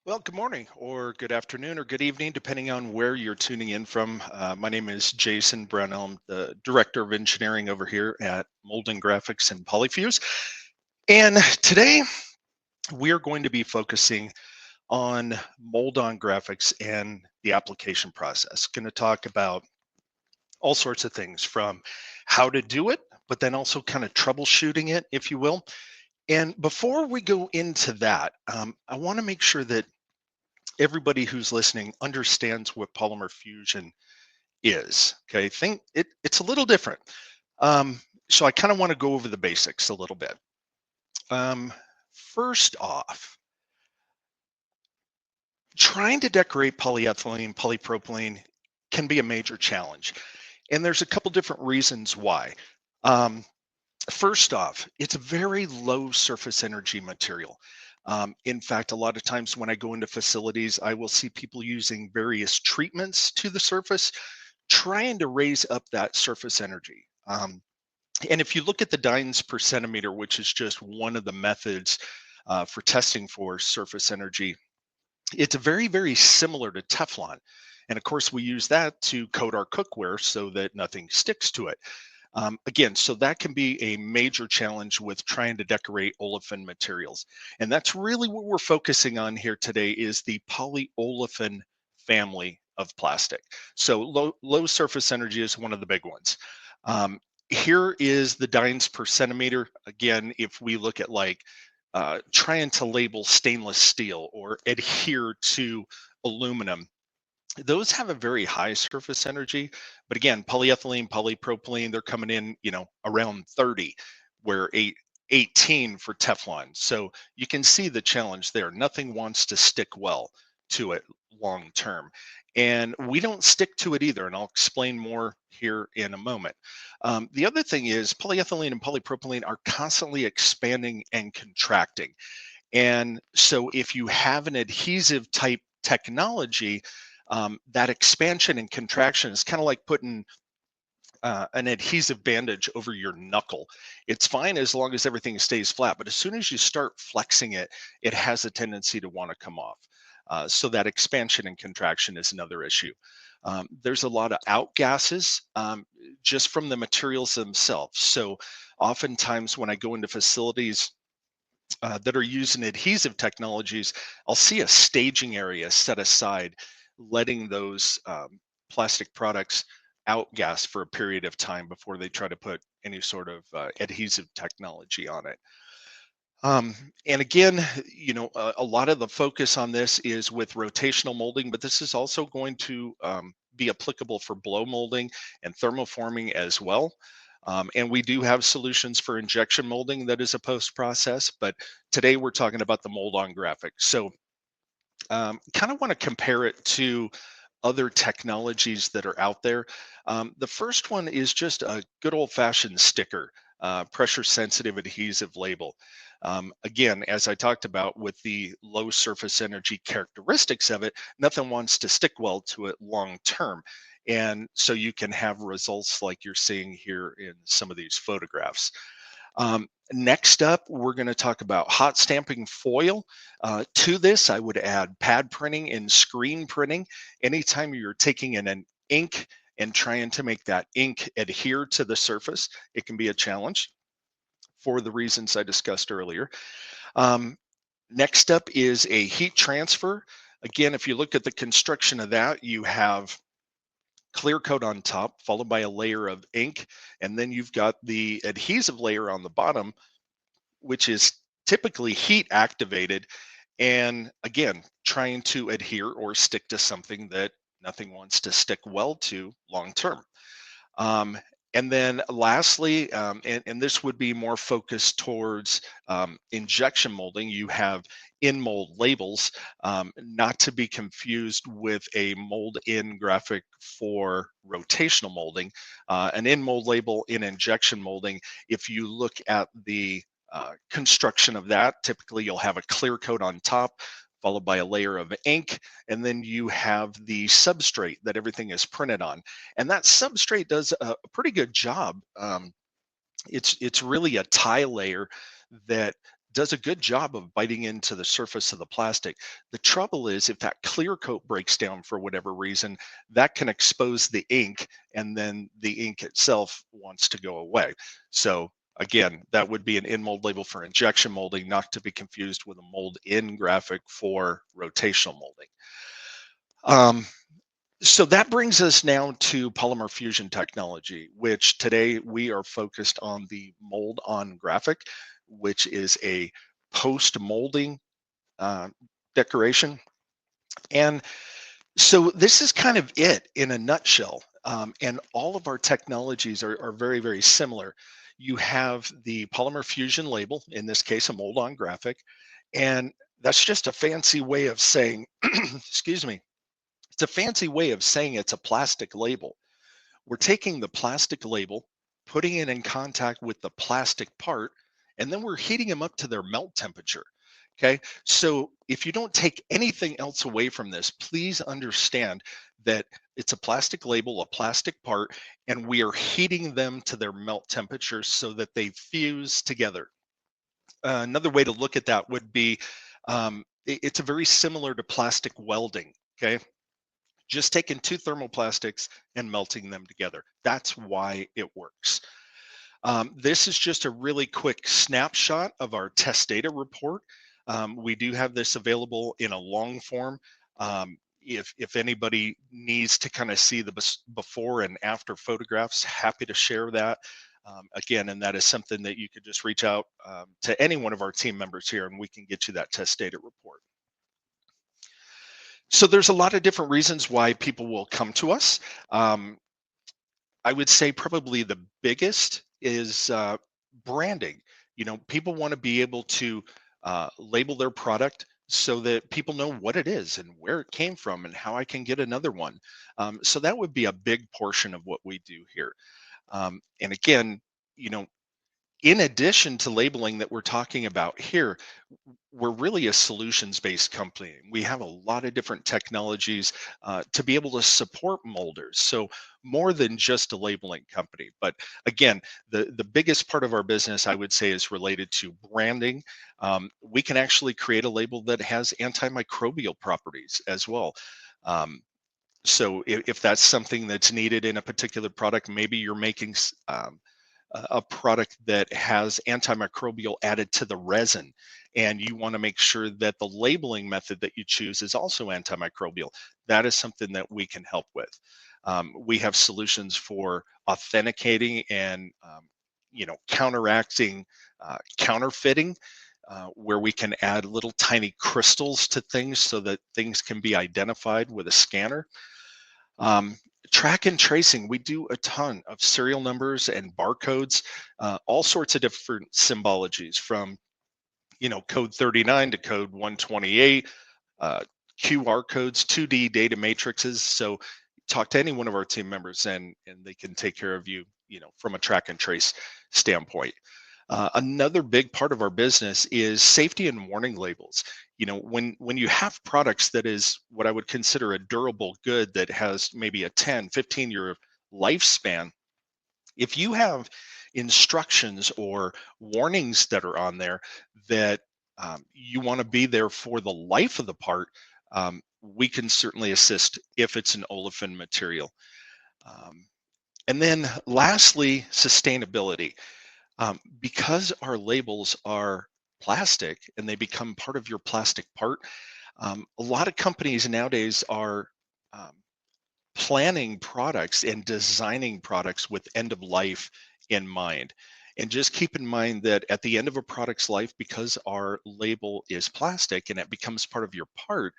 Well, good morning, or good afternoon, or good evening, depending on where you're tuning in from. My name is Jason Brunel. I'm the Director of Engineering over here at Molding Graphics and Polyfuse. And today we are going to be focusing on mold on graphics and the application process. Going to talk about all sorts of things from how to do it, but then also kind of troubleshooting it, if you will. And before we go into that, I want to make sure that everybody who's listening understands what polymer fusion is. Okay, it's a little different. So I kind of want to go over the basics a little bit. Um, First off, trying to decorate polyethylene, polypropylene can be a major challenge, and there's a couple different reasons why. Um, First off, it's a very low surface energy material. In fact, a lot of times when I go into facilities, I will see people using various treatments to the surface, trying to raise up that surface energy. And if you look at the dynes per centimeter, which is just one of the methods for testing for surface energy, it's very, very similar to Teflon. And of course, we use that to coat our cookware so that nothing sticks to it. Again, so that can be a major challenge with trying to decorate olefin materials. And that's really what we're focusing on here today is the polyolefin family of plastic. So low surface energy is one of the big ones. Here is the dynes per centimeter. Again, if we look at like trying to label stainless steel or adhere to aluminum, those have a very high surface energy. But again, polyethylene, polypropylene, they're coming in, around 30, where 18 for Teflon. So you can see the challenge there. Nothing wants to stick well to it long term. And we don't stick to it either. And I'll explain more here in a moment. The other thing is polyethylene and polypropylene are constantly expanding and contracting. And so if you have an adhesive type technology, that expansion and contraction is kind of like putting an adhesive bandage over your knuckle. It's fine as long as everything stays flat, but as soon as you start flexing it, it has a tendency to want to come off. So that expansion and contraction is another issue. There's a lot of outgases just from the materials themselves. So oftentimes when I go into facilities that are using adhesive technologies, I'll see a staging area set aside, letting those plastic products outgas for a period of time before they try to put any sort of adhesive technology on it. Um, and again, a lot of the focus on this is with rotational molding, but this is also going to be applicable for blow molding and thermoforming as well. And we do have solutions for injection molding that is a post process, but today we're talking about the mold on graphic. So kind of want to compare it to other technologies that are out there. The first one is just a good old fashioned sticker, pressure sensitive adhesive label. Again, as I talked about with the low surface energy characteristics of it, nothing wants to stick well to it long term. And so you can have results like you're seeing here in some of these photographs. Next up, we're going to talk about hot stamping foil. To this, I would add pad printing and screen printing. Anytime you're taking in an ink and trying to make that ink adhere to the surface, it can be a challenge for the reasons I discussed earlier. Um, Next up is a heat transfer. Again, if you look at the construction of that, you have clear coat on top, followed by a layer of ink, and then you've got the adhesive layer on the bottom, which is typically heat activated. And again, trying to adhere or stick to something that nothing wants to stick well to long term. Um, and then lastly, and this would be more focused towards injection molding, you have in mold labels, not to be confused with a mold in graphic for rotational molding. An in mold label in injection molding, if you look at the construction of that, typically you'll have a clear coat on top, followed by a layer of ink, and then you have the substrate that everything is printed on. And that substrate does a pretty good job. It's really a tie layer that does a good job of biting into the surface of the plastic. The trouble is if that clear coat breaks down for whatever reason, that can expose the ink, and then the ink itself wants to go away. So again, that would be an in mold label for injection molding, not to be confused with a mold in graphic for rotational molding. Um, so that brings us now to polymer fusion technology, which today we are focused on the mold on graphic, which is a post molding uh, decoration. And so this is kind of it in a nutshell. And all of our technologies are very, very similar. You have the polymer fusion label, in this case, a mold on graphic. And that's just a fancy way of saying, excuse me, it's a fancy way of saying it's a plastic label. We're taking the plastic label, putting it in contact with the plastic part, and then we're heating them up to their melt temperature. Okay. So if you don't take anything else away from this, please understand that it's a plastic label, a plastic part, and we are heating them to their melt temperature so that they fuse together. Another way to look at that would be it's a very similar to plastic welding. Okay, just taking two thermoplastics and melting them together. That's why it works. This is just a really quick snapshot of our test data report. We do have this available in a long form. If anybody needs to kind of see the before and after photographs, happy to share that. Again, and that is something that you could just reach out to any one of our team members here, and we can get you that test data report. So there's a lot of different reasons why people will come to us. Um, I would say probably the biggest is branding. You know, people want to be able to label their product so that people know what it is and where it came from and how I can get another one. So that would be a big portion of what we do here. And again, you know, in addition to labeling that we're talking about here, we're really a solutions based company. We have a lot of different technologies to be able to support molders. So, more than just a labeling company. But again, the biggest part of our business, I would say, is related to branding. We can actually create a label that has antimicrobial properties as well. Um, so, if that's something that's needed in a particular product, maybe you're making a product that has antimicrobial added to the resin, and you want to make sure that the labeling method that you choose is also antimicrobial. That is something that we can help with. We have solutions for authenticating and counteracting counterfeiting, where we can add little tiny crystals to things so that things can be identified with a scanner. um, Track and tracing, we do a ton of serial numbers and barcodes, all sorts of different symbologies from, code 39 to code 128, uh, QR codes, 2D data matrices. So talk to any one of our team members, and they can take care of you, from a track and trace standpoint. Another big part of our business is safety and warning labels. When you have products that is what I would consider a durable good that has maybe a 10, 15-year lifespan, if you have instructions or warnings that are on there that you want to be there for the life of the part, we can certainly assist if it's an olefin material. Um, and then lastly, sustainability. Because our labels are plastic and they become part of your plastic part, a lot of companies nowadays are um, planning products and designing products with end of life in mind. And just keep in mind that at the end of a product's life, because our label is plastic and it becomes part of your part,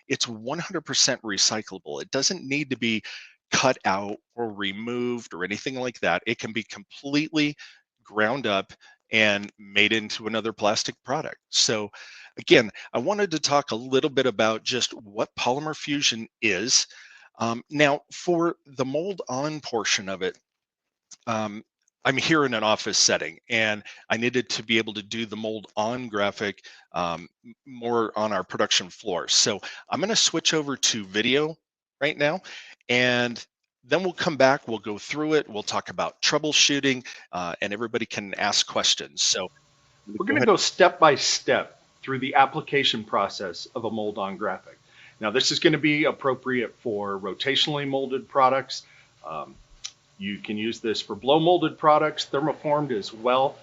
it's 100% recyclable. It doesn't need to be cut out or removed or anything like that. It can be completely ground up and made into another plastic product. So, again, I wanted to talk a little bit about just what polymer fusion is. Now, for the mold on portion of it, um, I'm here in an office setting and I needed to be able to do the mold on graphic more on our production floor. So I'm going to switch over to video right now, and then we'll come back, we'll go through it, we'll talk about troubleshooting, and everybody can ask questions. So We're Go going to ahead. go step by step through the application process of a mold-on graphic. Now, this is going to be appropriate for rotationally molded products. Um, you can use this for blow molded products, thermoformed as well.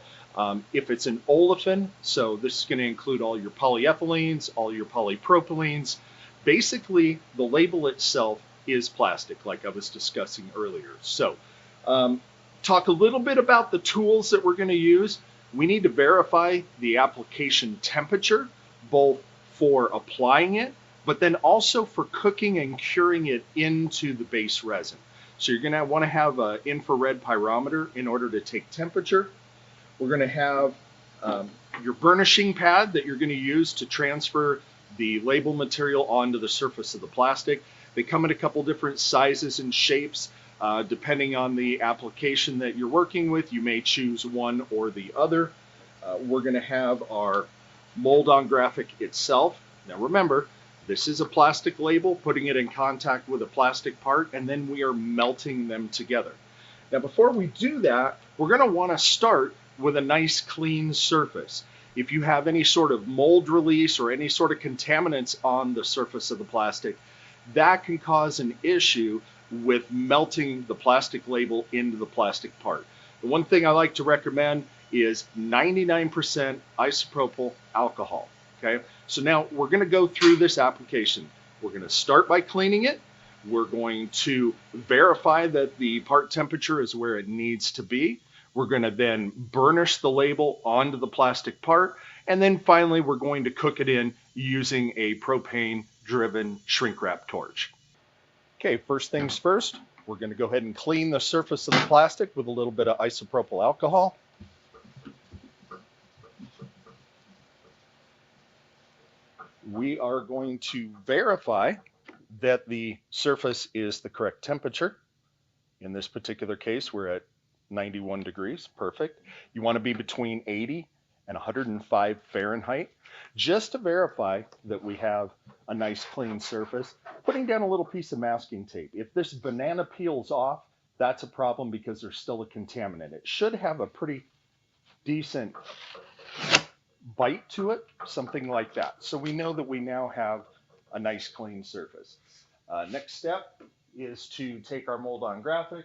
If it's an olefin, so this is going to include all your polyethylenes, all your polypropylenes. Basically, the label itself is plastic, like I was discussing earlier. So, um, talk a little bit about the tools that we're going to use. We need to verify the application temperature, both for applying it, but then also for cooking and curing it into the base resin. So you're going to want to have an infrared pyrometer in order to take temperature. We're going to have um, your burnishing pad that you're going to use to transfer the label material onto the surface of the plastic. They come in a couple different sizes and shapes. Depending on the application that you're working with, you may choose one or the other. We're going to have our mold-on graphic itself. Now remember, this is a plastic label, putting it in contact with a plastic part, and then we are melting them together. Now, before we do that, we're going to want to start with a nice clean surface. If you have any sort of mold release or any sort of contaminants on the surface of the plastic, that can cause an issue with melting the plastic label into the plastic part. The one thing I like to recommend is 99% isopropyl alcohol. Okay, so now we're going to go through this application. We're going to start by cleaning it. We're going to verify that the part temperature is where it needs to be. We're going to then burnish the label onto the plastic part. And then finally, we're going to cook it in using a propane driven shrink wrap torch. Okay, first things first, we're going to go ahead and clean the surface of the plastic with a little bit of isopropyl alcohol. We are going to verify that the surface is the correct temperature. In this particular case, we're at 91 degrees, perfect. You want to be between 80 and 105 Fahrenheit, just to verify that we have a nice clean surface. Putting down a little piece of masking tape. If this banana peels off, that's a problem because there's still a contaminant. It should have a pretty decent bite to it, something like that. So we know that we now have a nice clean surface. Next step is to take our mold-on graphic,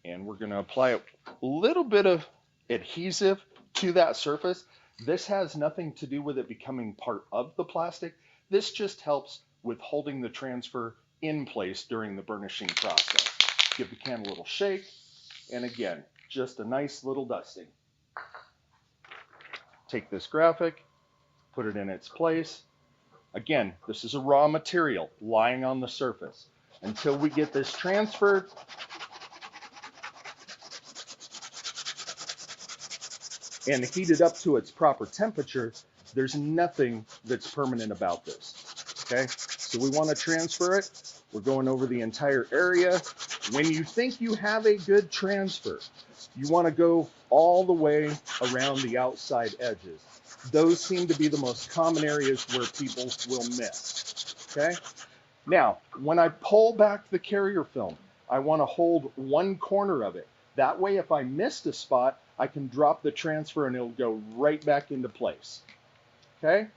and we're going to apply a little bit of adhesive to that surface. This has nothing to do with it becoming part of the plastic. This just helps with holding the transfer in place during the burnishing process. Give the can a little shake, and again, just a nice little dusting. Take this graphic, put it in its place. Again, this is a raw material lying on the surface. Until we get this transferred, and heated up to its proper temperature, there's nothing that's permanent about this. Okay, so we want to transfer it. We're going over the entire area. When you think you have a good transfer, you want to go all the way around the outside edges. Those seem to be the most common areas where people will miss. Okay, now when I pull back the carrier film, I want to hold one corner of it. That way, if I missed a spot, I can drop the transfer and it'll go right back into place. Okay?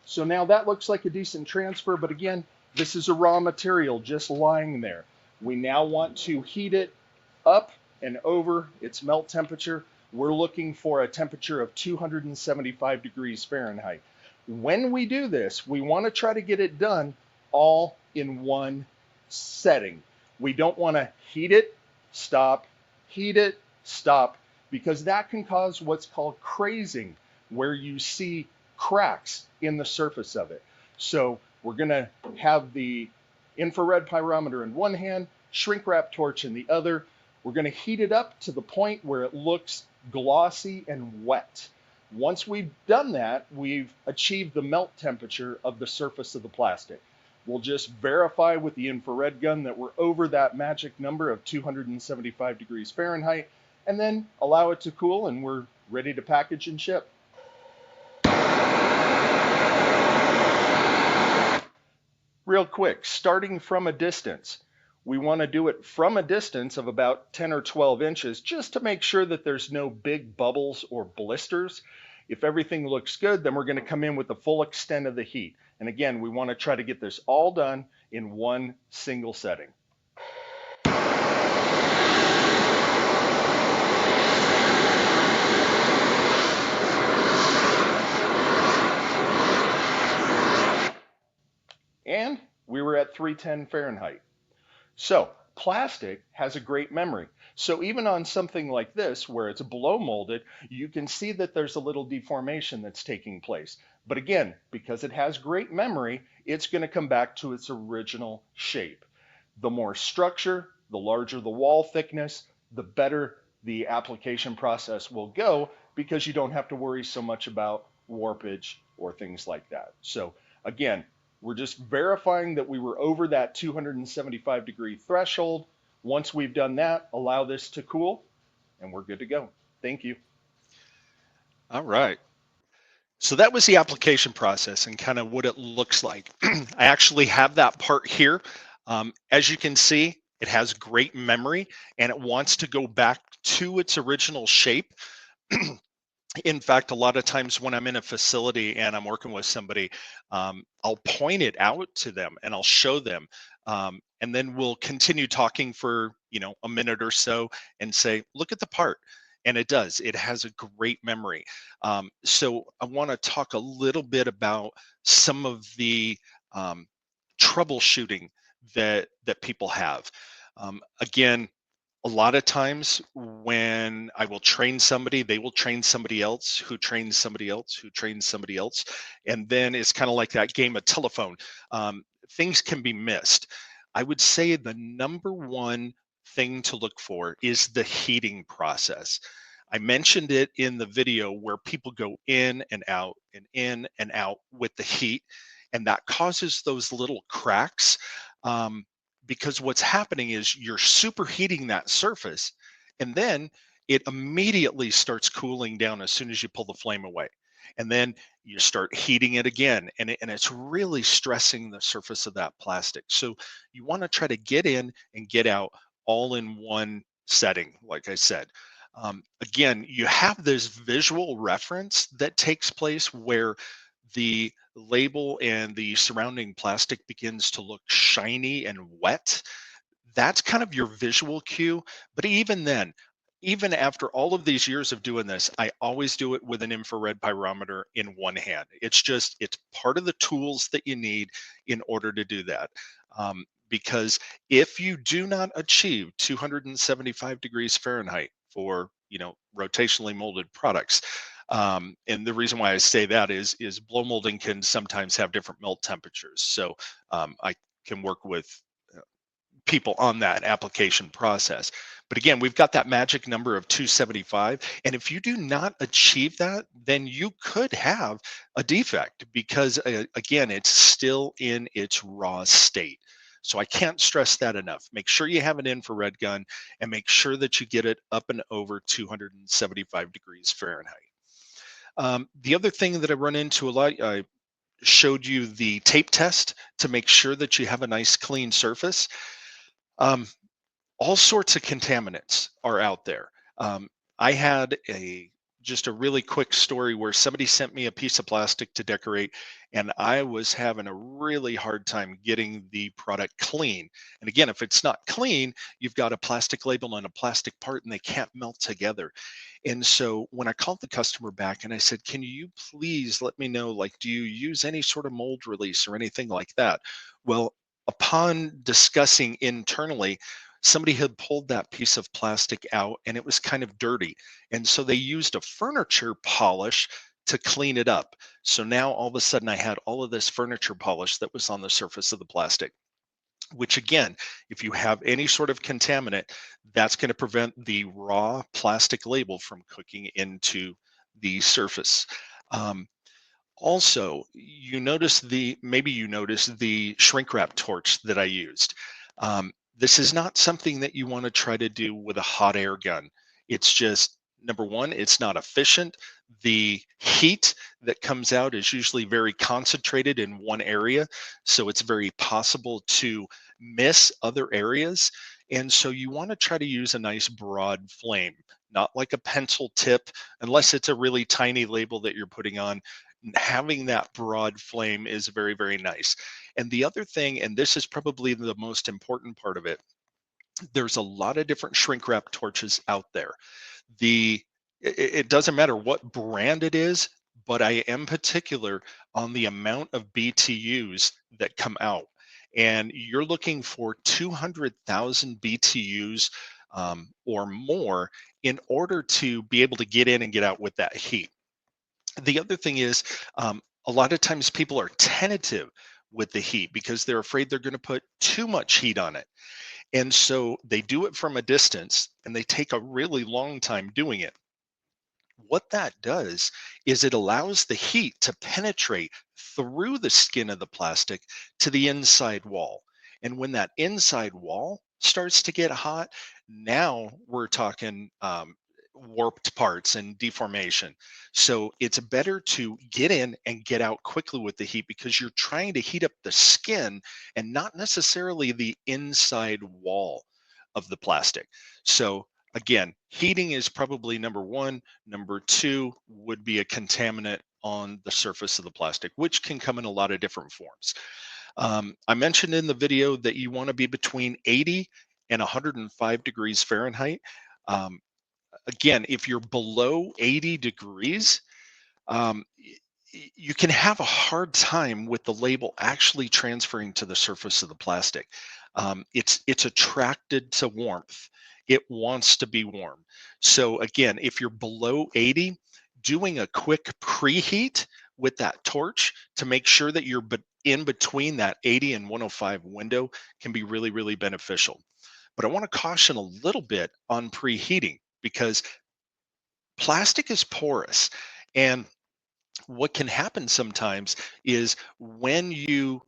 So now that looks like a decent transfer, but again, this is a raw material just lying there. We now want to heat it up and over its melt temperature. We're looking for a temperature of 275 degrees Fahrenheit. When we do this, we want to try to get it done all in one setting. We don't want to heat it, stop, because that can cause what's called crazing, where you see cracks in the surface of it. So we're going to have the infrared pyrometer in one hand, shrink wrap torch in the other. We're going to heat it up to the point where it looks glossy and wet. Once we've done that, we've achieved the melt temperature of the surface of the plastic. We'll just verify with the infrared gun that we're over that magic number of 275 degrees Fahrenheit, and then allow it to cool, and we're ready to package and ship. Real quick, starting from a distance, We want to do it from a distance of about 10 or 12 inches just to make sure that there's no big bubbles or blisters. If everything looks good, then we're going to come in with the full extent of the heat. And again, we want to try to get this all done in one single setting. And we were at 310 Fahrenheit. So plastic has a great memory. So even on something like this, where it's blow molded, you can see that there's a little deformation that's taking place. But again, because it has great memory, it's going to come back to its original shape. The more structure, the larger the wall thickness, the better the application process will go, because you don't have to worry so much about warpage or things like that. So again, we're just verifying that we were over that 275-degree threshold. Once we've done that, allow this to cool, and we're good to go. Thank you. All right. So that was the application process and kind of what it looks like. I actually have that part here. As you can see, it has great memory and it wants to go back to its original shape. In fact, a lot of times when I'm in a facility and I'm working with somebody, I'll point it out to them and I'll show them. And then we'll continue talking for, a minute or so and say, look at the part. And it does, it has a great memory. So I want to talk a little bit about some of the troubleshooting that people have. Again, a lot of times when I will train somebody, they will train somebody else who trains somebody else who trains somebody else. And then it's kind of like that game of telephone. Things can be missed. I would say the number one thing to look for is the heating process. I mentioned it in the video where people go in and out and in and out with the heat, and that causes those little cracks. Because what's happening is you're superheating that surface, and then it immediately starts cooling down as soon as you pull the flame away. And then you start heating it again, and it's really stressing the surface of that plastic. So you want to try to get in and get out all in one setting, like I said. Again, you have this visual reference that takes place where the label and the surrounding plastic begins to look shiny and wet. That's kind of your visual cue. But even then, even after all of these years of doing this, I always do it with an infrared pyrometer in one hand. It's part of the tools that you need in order to do that. Because if you do not achieve 275 degrees Fahrenheit for, rotationally molded products, and the reason why I say that is blow molding can sometimes have different melt temperatures. So I can work with people on that application process. But again, we've got that magic number of 275. And if you do not achieve that, then you could have a defect because, again, it's still in its raw state. So I can't stress that enough. Make sure you have an infrared gun and make sure that you get it up and over 275 degrees Fahrenheit. The other thing that I run into a lot, I showed you the tape test to make sure that you have a nice clean surface. Um, all sorts of contaminants are out there. I had just a really quick story where somebody sent me a piece of plastic to decorate, and I was having a really hard time getting the product clean. And again, if it's not clean, you've got a plastic label and a plastic part, and they can't melt together. And so when I called the customer back and I said, can you please let me know, like, do you use any sort of mold release or anything like that? Well, upon discussing internally, somebody had pulled that piece of plastic out and it was kind of dirty. And so they used a furniture polish to clean it up. So now all of a sudden I had all of this furniture polish that was on the surface of the plastic, which again, if you have any sort of contaminant, that's going to prevent the raw plastic label from cooking into the surface. Also, maybe you noticed the shrink wrap torch that I used. This is not something that you want to try to do with a hot air gun. It's just, number one, it's not efficient. The heat that comes out is usually very concentrated in one area, so it's very possible to miss other areas. And so you want to try to use a nice broad flame, not like a pencil tip, unless it's a really tiny label that you're putting on. Having that broad flame is very, very nice. And the other thing, and this is probably the most important part of it, there's a lot of different shrink wrap torches out there. The it, it doesn't matter what brand it is, but I am particular on the amount of BTUs that come out. And you're looking for 200,000 BTUs or more in order to be able to get in and get out with that heat. The other thing is, a lot of times people are tentative with the heat because they're afraid they're going to put too much heat on it. And so they do it from a distance and they take a really long time doing it. What that does is it allows the heat to penetrate through the skin of the plastic to the inside wall. And when that inside wall starts to get hot, now we're talking warped parts and deformation. So it's better to get in and get out quickly with the heat because you're trying to heat up the skin and not necessarily the inside wall of the plastic. So again, heating is probably number one. Number two would be a contaminant on the surface of the plastic, which can come in a lot of different forms. I mentioned in the video that you want to be between 80 and 105 degrees Fahrenheit. Um, Again, if you're below 80 degrees, you can have a hard time with the label actually transferring to the surface of the plastic. It's attracted to warmth. It wants to be warm. So again, if you're below 80, doing a quick preheat with that torch to make sure that you're in between that 80 and 105 window can be really, really beneficial. But I want to caution a little bit on preheating because plastic is porous. And what can happen sometimes is when you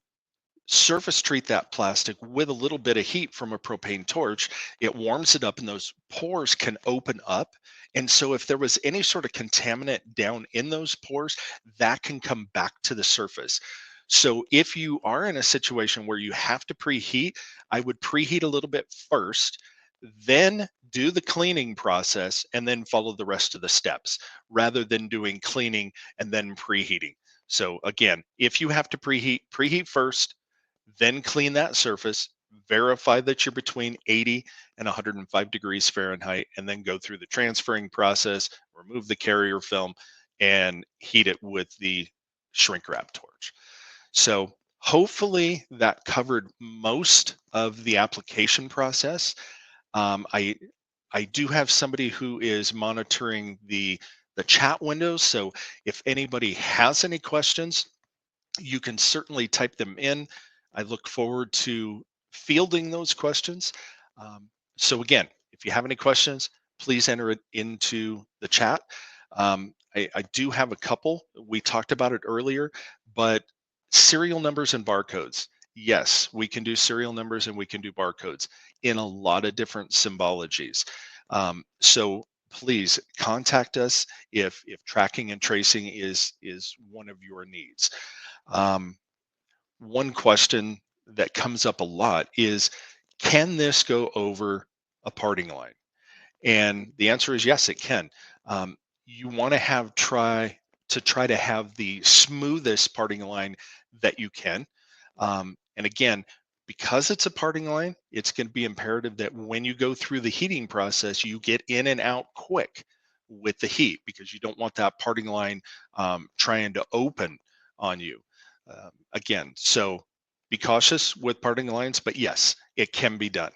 surface treat that plastic with a little bit of heat from a propane torch, it warms it up and those pores can open up. And so, if there was any sort of contaminant down in those pores, that can come back to the surface. So, if you are in a situation where you have to preheat, I would preheat a little bit first, then do the cleaning process, and then follow the rest of the steps rather than doing cleaning and then preheating. So, again, if you have to preheat, preheat first, then clean that surface, verify that you're between 80 and 105 degrees Fahrenheit, and then go through the transferring process, remove the carrier film, and heat it with the shrink wrap torch. So hopefully that covered most of the application process. Um, I I do have somebody who is monitoring the chat windows. So if anybody has any questions, you can certainly type them in. I look forward to fielding those questions. Um, so again, if you have any questions, please enter it into the chat. I do have a couple. We talked about it earlier, but serial numbers and barcodes. Yes, we can do serial numbers and we can do barcodes in a lot of different symbologies. So please contact us if tracking and tracing is one of your needs. Um, One question that comes up a lot is, can this go over a parting line? And the answer is yes, it can. You want to try to have the smoothest parting line that you can. And again, because it's a parting line, it's going to be imperative that when you go through the heating process, you get in and out quick with the heat because you don't want that parting line trying to open on you. Again, so be cautious with parting lines, but yes, it can be done.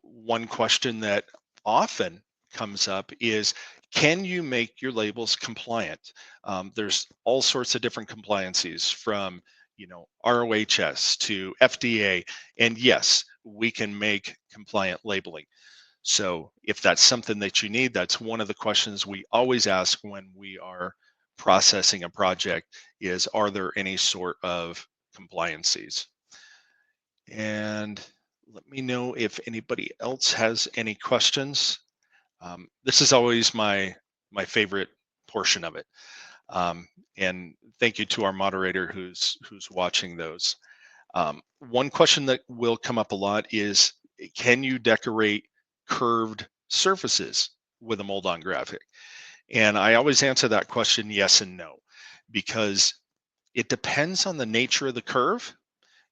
One question that often comes up is, can you make your labels compliant? There's all sorts of different compliances from ROHS to FDA, and yes, we can make compliant labeling. So if that's something that you need, that's one of the questions we always ask when we are processing a project is, are there any sort of compliances? And let me know if anybody else has any questions. This is always my favorite portion of it. Um, and thank you to our moderator who's watching those. One question that will come up a lot is, can you decorate curved surfaces with a mold-on graphic? And I always answer that question yes and no, because it depends on the nature of the curve,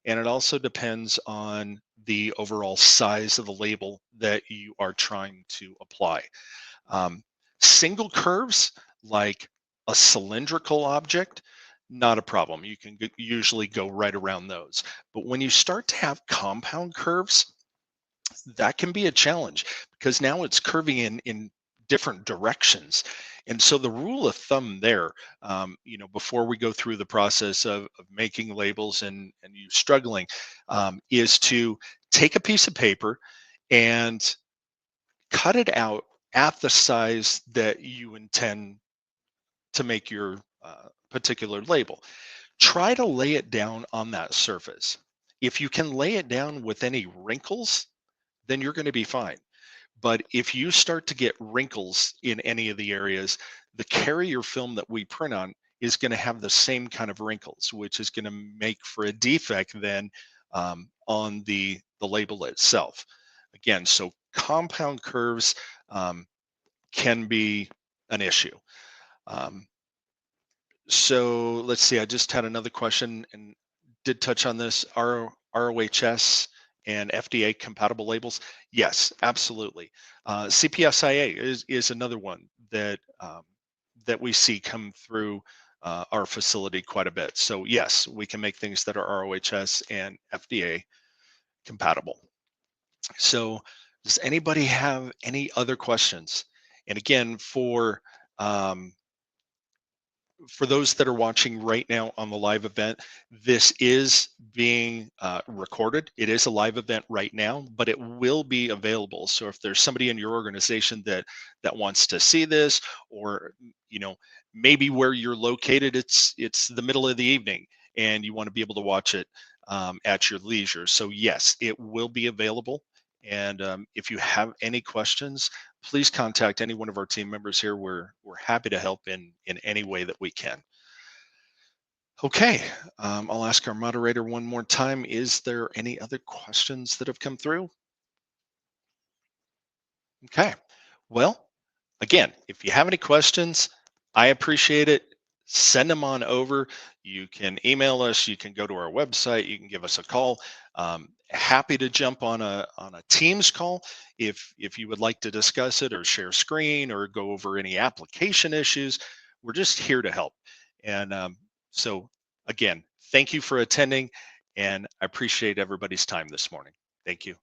and it also depends on the overall size of the label that you are trying to apply. Um, Single curves, like a cylindrical object, not a problem. You can usually go right around those. But when you start to have compound curves, that can be a challenge because now it's curving in different directions. And so the rule of thumb there, before we go through the process of making labels and you struggling, is to take a piece of paper and cut it out at the size that you intend to make your particular label. Try to lay it down on that surface. If you can lay it down with any wrinkles, then you're going to be fine. But if you start to get wrinkles in any of the areas, the carrier film that we print on is going to have the same kind of wrinkles, which is going to make for a defect then on the label itself. Again, so compound curves um, can be an issue. Um, so let's see, I just had another question and did touch on this. Are ROHS and FDA compatible labels? Yes, absolutely. CPSIA is another one that we see come through our facility quite a bit. So yes, we can make things that are ROHS and FDA compatible. So does anybody have any other questions? And again, um, for those that are watching right now on the live event, this is being recorded. It is a live event right now, but it will be available. So if there's somebody in your organization that wants to see this, or you know, maybe where you're located, it's the middle of the evening, and you want to be able to watch it at your leisure. So yes, it will be available. And if you have any questions, please contact any one of our team members here. We're happy to help in any way that we can. Okay, I'll ask our moderator one more time. Is there any other questions that have come through? Okay, well, again, if you have any questions, I appreciate it. Send them on over. You can email us. You can go to our website. You can give us a call. Happy to jump on a Teams call if you would like to discuss it or share screen or go over any application issues. We're just here to help. And so, again, thank you for attending, and I appreciate everybody's time this morning. Thank you.